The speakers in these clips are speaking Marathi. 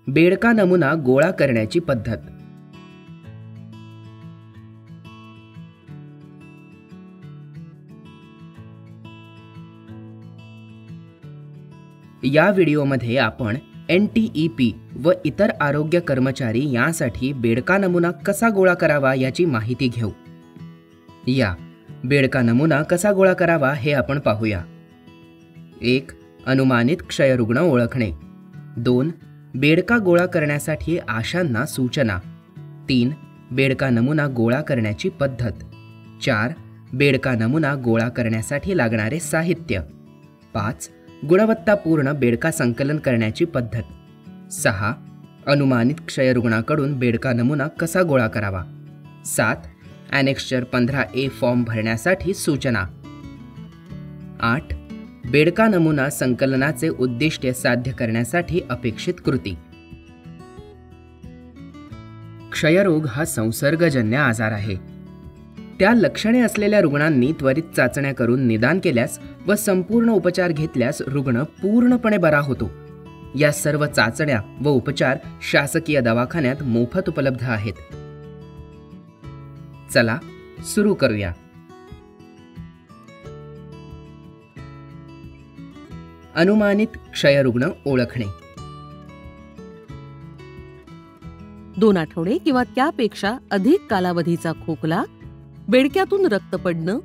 बेडका नमुना गोळा करण्याची पद्धत. या व्हिडिओमध्ये आपण NTEP व इतर आरोग्य कर्मचारी यांसाठी बेडका नमुना कसा गोळा करावा याची माहिती घेऊ. या बेडका नमुना कसा गोळा करावा हे आपण पाहूया. 1. अनुमानित क्षयरुग्ण ओळखणे. 2. बेडका गोळा करण्यासाठी आशांना सूचना. 3. बेडका नमुना गोळा करण्याची पद्धत. 4. बेडका नमुना गोळा करण्यासाठी लागणारे साहित्य. 5. गुणवत्तापूर्ण बेडका संकलन करण्याची पद्धत. 6. अनुमानित क्षयरुग्णाकडून बेडका नमुना कसा गोळा करावा. 7. ॲनेक्स्चर 15A फॉर्म भरण्यासाठी सूचना. 8. बेडका नमुना संकलनाचे उद्दिष्ट साध्य करण्यासाठी अपेक्षित कृती. क्षयरोग हा संसर्गजन्य आजार आहे. त्या लक्षणे असलेल्या रुग्णांनी त्वरित चाचण्या करून निदान केल्यास व संपूर्ण उपचार घेतल्यास रुग्ण पूर्णपणे बरा होतो. या सर्व चाचण्या व उपचार शासकीय दवाखान्यात मोफत उपलब्ध आहेत. चला सुरू करूया. अनुमानित क्षयरुग्ण ओळखणे. 2 आठवडे किंवा त्यापेक्षा अधिक कालावधीचा खोकला, बेडक्यातून रक्त पडणं,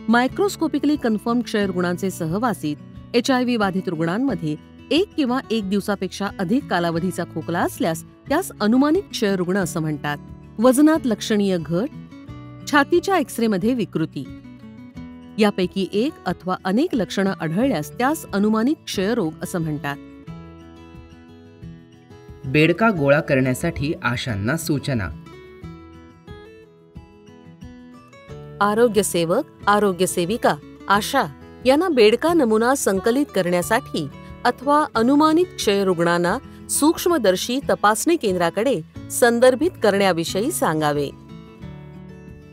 मायक्रोस्कोपिकली कन्फर्म क्षयरुग्णांचे सहवासित HIV बाधित रुग्णांमध्ये 1 किंवा 1 दिवसापेक्षा अधिक कालावधीचा खोकला असल्यास त्यास अनुमानित क्षयरुग्ण असं म्हणतात. वजनात लक्षणीय घट, छातीच्या एक्सरेमध्ये विकृती यापैकी एक अथवा अनेक लक्षणं आढळल्यास त्यास अनुमानित क्षयरोग असं म्हणतात. बेडका गोळा करण्यासाठी आशांना सूचना. आरोग्य सेवक, आरोग्य सेविका, आशा यांना बेडका नमुना संकलित करण्यासाठी अथवा अनुमानित क्षयरुग्णांना सूक्ष्मदर्शी तपासणी केंद्राकडे संदर्भित करण्याविषयी सांगावे.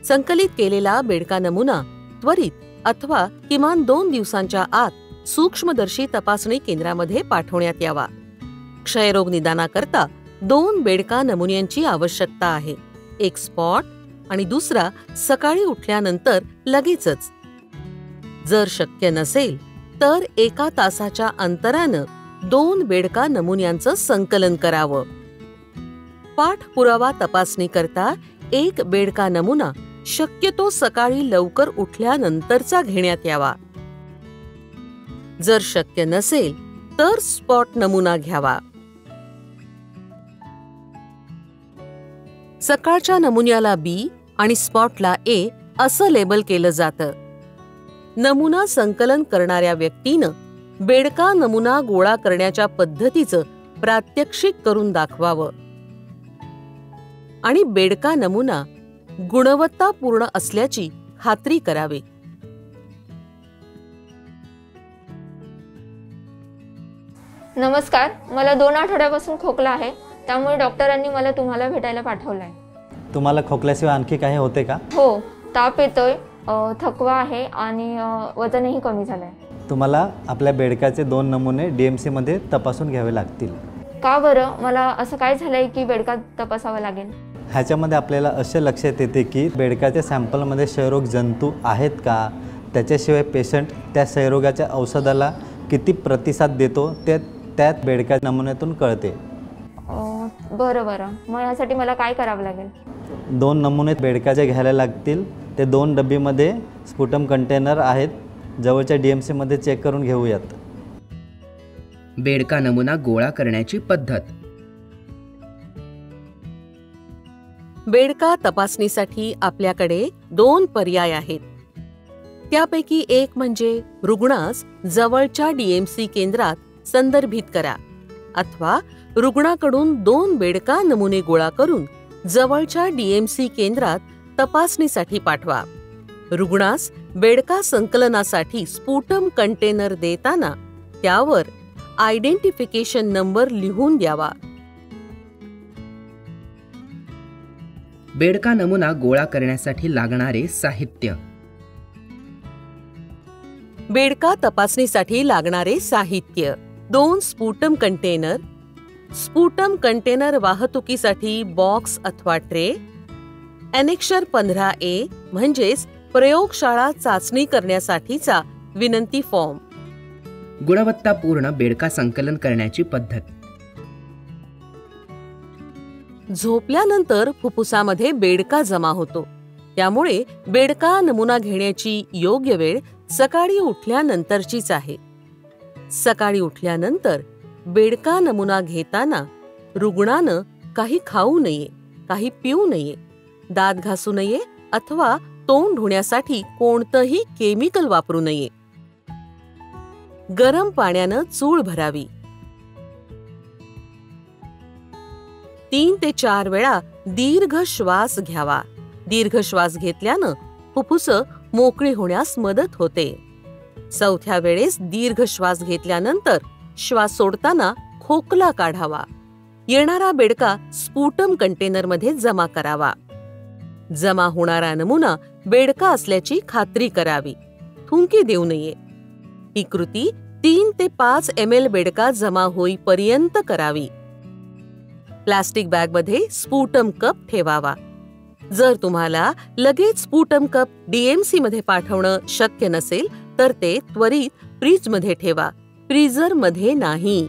संकलित केलेला बेडका नमुना त्वरित अथवा किमान 2 दिवसांच्या आत सूक्ष्मदर्शी तपासणी केंद्रामध्ये पाठवण्यात यावा. क्षयरोग निदानाकरता 2 बेडका नमुन्यांची आवश्यकता आहे. एक स्पॉट आणि दुसरा सकाळी उठल्यानंतर लगेचच. जर शक्य नसेल तर 1 तासाच्या अंतरानं 2 बेडका नमुन्यांचं संकलन करावं. पाठपुरावा तपासणी करता 1 बेडका नमुना शक्यतो सकाळी लवकर उठल्यानंतरचा घेण्यात यावा. जर शक्य नसेल तर स्पॉट नमुना घ्यावा. सकाळच्या नमुन्याला B आणि स्पॉटला A असं लेबल केलं जातं. नमुना संकलन करणाऱ्या व्यक्तीनं बेडका नमुना गोळा करण्याच्या पद्धतीचं प्रात्यक्षिक करून दाखवावं आणि बेडका नमुना गुणवत्तापूर्ण असल्याची खात्री करावी. नमस्कार, मला 2 आठवड्यापासून खोकला आहे, त्यामुळे डॉक्टरांनी मला तुम्हाला भेटायला पाठवलंय. तुम्हाला खोकल्याशिवाय आणखी काही होते का? हो, ताप येतोय, थकवा आहे आणि वजनही कमी झालंय. तुम्हाला आपल्या बेडकाचे 2 नमुने DMC मध्ये तपासून घ्यावे लागतील. का बरं? मला असं काय झालंय की बेडका तपासावा लागेल? ह्याच्यामध्ये आपल्याला असे लक्षात येते की बेडकाच्या सॅम्पलमध्ये क्षयरोग जंतू आहेत का, त्याच्याशिवाय पेशंट त्या क्षयरोगाच्या औषधाला किती प्रतिसाद देतो ते त्यात बेडका नमुन्यातून कळते. बरं, मग यासाठी मला काय करावं लागेल? 2 नमुने बेडकाचे घ्यायला लागतील. ते 2 डब्बीमध्ये स्पुटम कंटेनर आहेत, जवळच्या DMC मध्ये चेक करून घेऊयात. बेडका नमुना गोळा करण्याची पद्धत. बेडका तपासणीसाठी आपल्याकडे 2 पर्याय आहेत. त्यापैकी एक म्हणजे रुग्णास जवळच्या DMC केंद्रात संदर्भित करा अथवा रुग्णाकडून 2 बेडका नमुने गोळा करून जवळच्या DMC केंद्रात तपासणीसाठी पाठवा. रुग्णास बेडका संकलनासाठी स्पुटम कंटेनर देताना त्यावर आयडेंटिफिकेशन नंबर लिहून द्यावा. बेडका नमुना गोळा करण्यासाठी लागणारे साहित्य. बेडका तपासणीसाठी लागणारे साहित्य: 2 स्पुटम कंटेनर, स्पुटम कंटेनर वाहतुकीसाठी बॉक्स अथवा ट्रे, ॲनेक्शर 15A म्हणजेच प्रयोगशाळा चाचणी करण्यासाठीचा विनंती फॉर्म. गुणवत्तापूर्ण बेडका संकलन करण्याची पद्धत. झोपल्यानंतर फुफ्फुसामध्ये बेडका जमा होतो. त्यामुळे बेडका नमुना घेण्याची योग्य वेळ सकाळी उठल्यानंतरचीच आहे. सकाळी उठल्यानंतर बेडका नमुना घेताना रुग्णानं काही खाऊ नये, काही पिऊ नये, दात घासू नये अथवा तोंड धुण्यासाठी कोणतंही केमिकल वापरू नये. गरम पाण्यानं चूळ भरावी. 3 ते 4 वेळा दीर्घ श्वास घ्यावा. दीर्घ श्वास घेतल्यानं फुफ्फुसं मोकळी होण्यास मदत होते. 4थ्या वेळेस दीर्घ श्वास घेतल्यानंतर श्वास सोडताना खोकला काढावा. येणारा बेडका स्पुटम कंटेनरमध्ये जमा करावा. जमा होणारा नमुना बेडका असल्याची खात्री करावी. थुंकी देऊ नये. ही कृती 3 ते 5 ml बेडका जमा होईपर्यंत करावी. प्लास्टिक बॅगमध्ये स्पुटम कप ठेवावा. जर तुम्हाला लगेच स्पुटम कप DMC मध्ये पाठवणं शक्य नसेल तर ते त्वरित फ्रीजमध्ये ठेवा, फ्रीझरमध्ये नाही.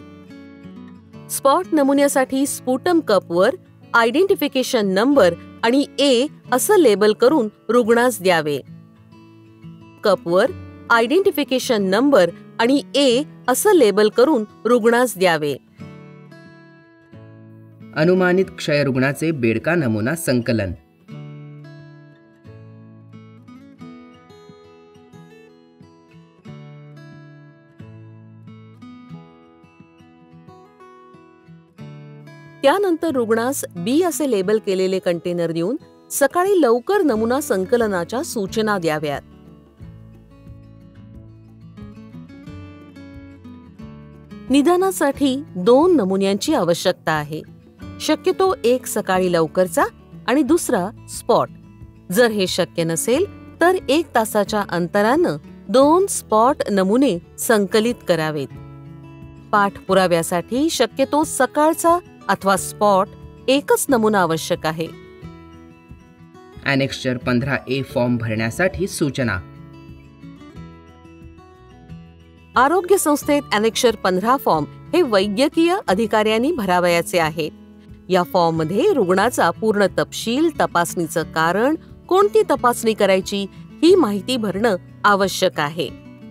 स्पॉट नमुन्यासाठी स्पुटम कपवर आयडेंटिफिकेशन नंबर आणि A असं लेबल करून रुग्णास द्यावे. कपवर आयडेंटिफिकेशन नंबर आणि A असं लेबल करून रुग्णास द्यावे. अनुमानित क्षयरुग्णाचे बेडका नमुना संकलन. त्यानंतर रुग्णास B असे लेबल केलेले कंटेनर देऊन सकाळी लवकर नमुना संकलनाच्या सूचना द्याव्यात. निदानासाठी 2 नमुन्यांची आवश्यकता आहे. शक्यतो एक सकाळी लवकरचा आणि दुसरा स्पॉट. जर हे शक्य नसेल तर 1 तासाच्या अंतरानं 2 स्पॉट नमुने संकलित करावेत. पाठपुराव्यासाठी शक्यतो सकाळचा अथवा स्पॉट एकच नमुना आवश्यक आहे. ॲनेक्शर 15A फॉर्म भरण्यासाठी सूचना. आरोग्य संस्थेत ॲनेक्शर 15 फॉर्म हे वैद्यकीय अधिकाऱ्यांनी भरावयाचे आहे. या फॉर्ममध्ये रुग्णाचा पूर्ण तपशील, तपासणीचं कारण, कोणती तपासणी करायची ही माहिती भरणं आवश्यक आहे.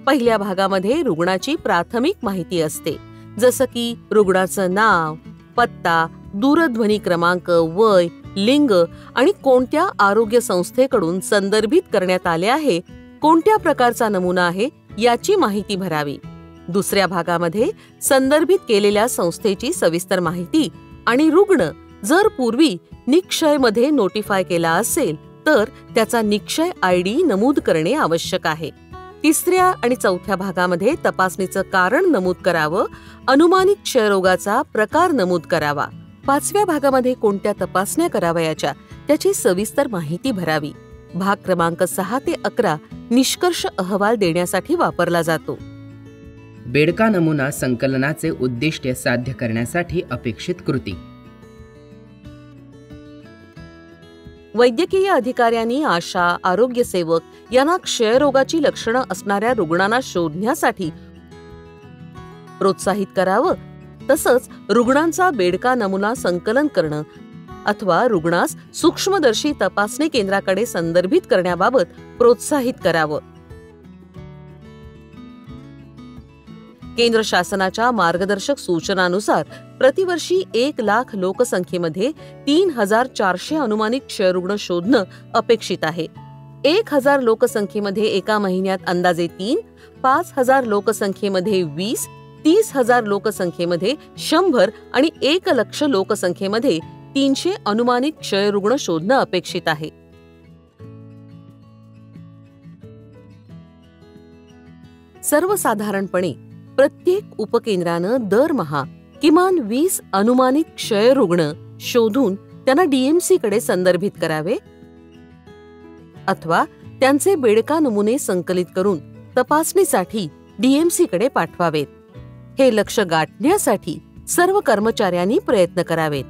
पहिल्या भागामध्ये रुग्णाची प्राथमिक माहिती असते, जसं की रुग्णाचं नाव, पत्ता, दूरध्वनी क्रमांक, वय, लिंग आणि कोणत्या आरोग्य संस्थेकडून संदर्भित करण्यात आले आहे, कोणत्या प्रकारचा नमुना आहे याची माहिती भरावी. दुसऱ्या भागामध्ये संदर्भित केलेल्या संस्थेची सविस्तर माहिती आणि रुग्ण जर पूर्वी निक्षयमध्ये नोटिफाय केला असेल तर त्याचा निक्षय ID नमूद करणे आवश्यक आहे. तिसऱ्या आणि चौथ्या भागामध्ये तपासणीचं कारण नमूद करावं, अनुमानित क्षयरोगाचा प्रकार नमूद करावा. 5व्या भागामध्ये कोणत्या तपासण्या करावयाच्या त्याची सविस्तर माहिती भरावी. भाग क्रमांक 6 ते 11 निष्कर्ष अहवाल देण्यासाठी वापरला जातो. बेडका नमुना संकलनाचे उद्दिष्ट साध्य करण्यासाठी अपेक्षित कृती. वैद्यकीय अधिकाऱ्यांनी आशा, आरोग्य सेवक यांना क्षयरोगाची लक्षणं असणाऱ्या रुग्णांना शोधण्यासाठी प्रोत्साहित करावं. तसंच रुग्णांचा बेडका नमुना संकलन करणं अथवा रुग्णास सूक्ष्मदर्शी तपासणी केंद्राकडे संदर्भित करण्याबाबत प्रोत्साहित करावं. केंद्र शासनाच्या मार्गदर्शक सूचनानुसार प्रतिवर्षी 1 लाख लोकसंख्येमध्ये 3,400 अनुमानित क्षयरुग्ण शोधणं अपेक्षित आहे. 1,000 लोकसंख्येमध्ये एका महिन्यात अंदाजे 3, 5,000 लोकसंख्येमध्ये 20, 30,000 लोकसंख्येमध्ये 100 आणि 1 लाख लोकसंख्येमध्ये 300 अनुमानित क्षयरुग्ण शोधणं अपेक्षित आहे. सर्वसाधारणपणे प्रत्येक उपकेंद्रानं दरमहा किमान 20 अनुमानित क्षयरुग्ण शोधून त्यांना DMC कडे संदर्भित करावे अथवा त्यांचे बेडका नमुने संकलित करून तपासणीसाठी DMC कडे पाठवावेत. हे लक्ष्य गाठण्यासाठी सर्व कर्मचाऱ्यांनी प्रयत्न करावेत.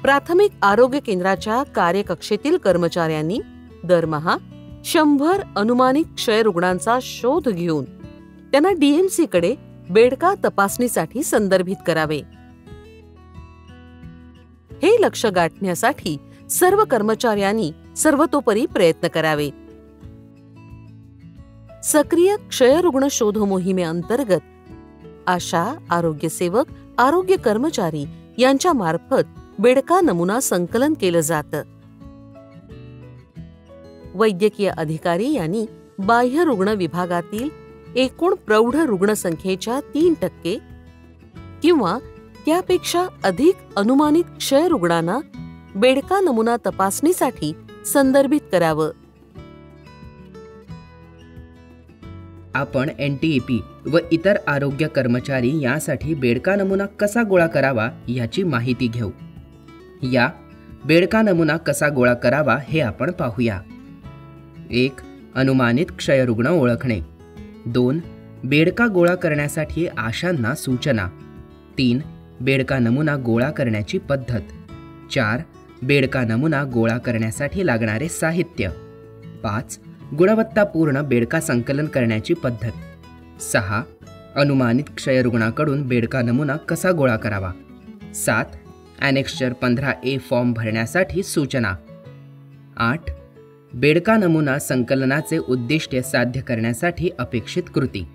प्राथमिक आरोग्य केंद्राच्या कार्यकक्षेतील कर्मचाऱ्यांनी दरमहा 100 अनुमानित क्षयरुग्णांचा शोध घेऊन त्यांना DMC कडे बेडका तपासणीसाठी संदर्भित करावे. हे लक्ष्य गाठण्यासाठी सर्व कर्मचाऱ्यांनी सर्वतोपरी प्रयत्न करावे. सक्रिय क्षयरुग्ण शोध मोहिमेअंतर्गत आशा, आरोग्य सेवक, आरोग्य कर्मचारी यांच्या मार्फत बेडका नमुना संकलन केलं जातं. वैद्यकीय अधिकारी यांनी बाह्य रुग्ण विभागातील एकूण प्रौढ रुग्णसंख्येच्या 3% किंवा त्यापेक्षा अधिक अनुमानित क्षयरुग्णांना बेडका नमुना तपासणीसाठी संदर्भित करावं. आपण NTEP व इतर आरोग्य कर्मचारी यासाठी बेडका नमुना कसा गोळा करावा याची माहिती घेऊ. या बेडका नमुना कसा गोळा करावा हे आपण पाहूया. 1. अनुमानित क्षयरुग्ण ओळखणे. 2. बेडका गोळा करण्यासाठी आशांना सूचना. 3. बेडका नमुना गोळा करण्याची पद्धत. 4. बेडका नमुना गोळा करण्यासाठी लागणारे साहित्य. 5. गुणवत्तापूर्ण बेडका संकलन करण्याची पद्धत. 6. अनुमानित क्षयरुग्णाकडून बेडका नमुना कसा गोळा करावा. 7. ॲनेक्स्चर 15A फॉर्म भरण्यासाठी सूचना. 8. बेडका नमुना संकलनाचे उद्दिष्ट साध्य करण्यासाठी अपेक्षित कृती.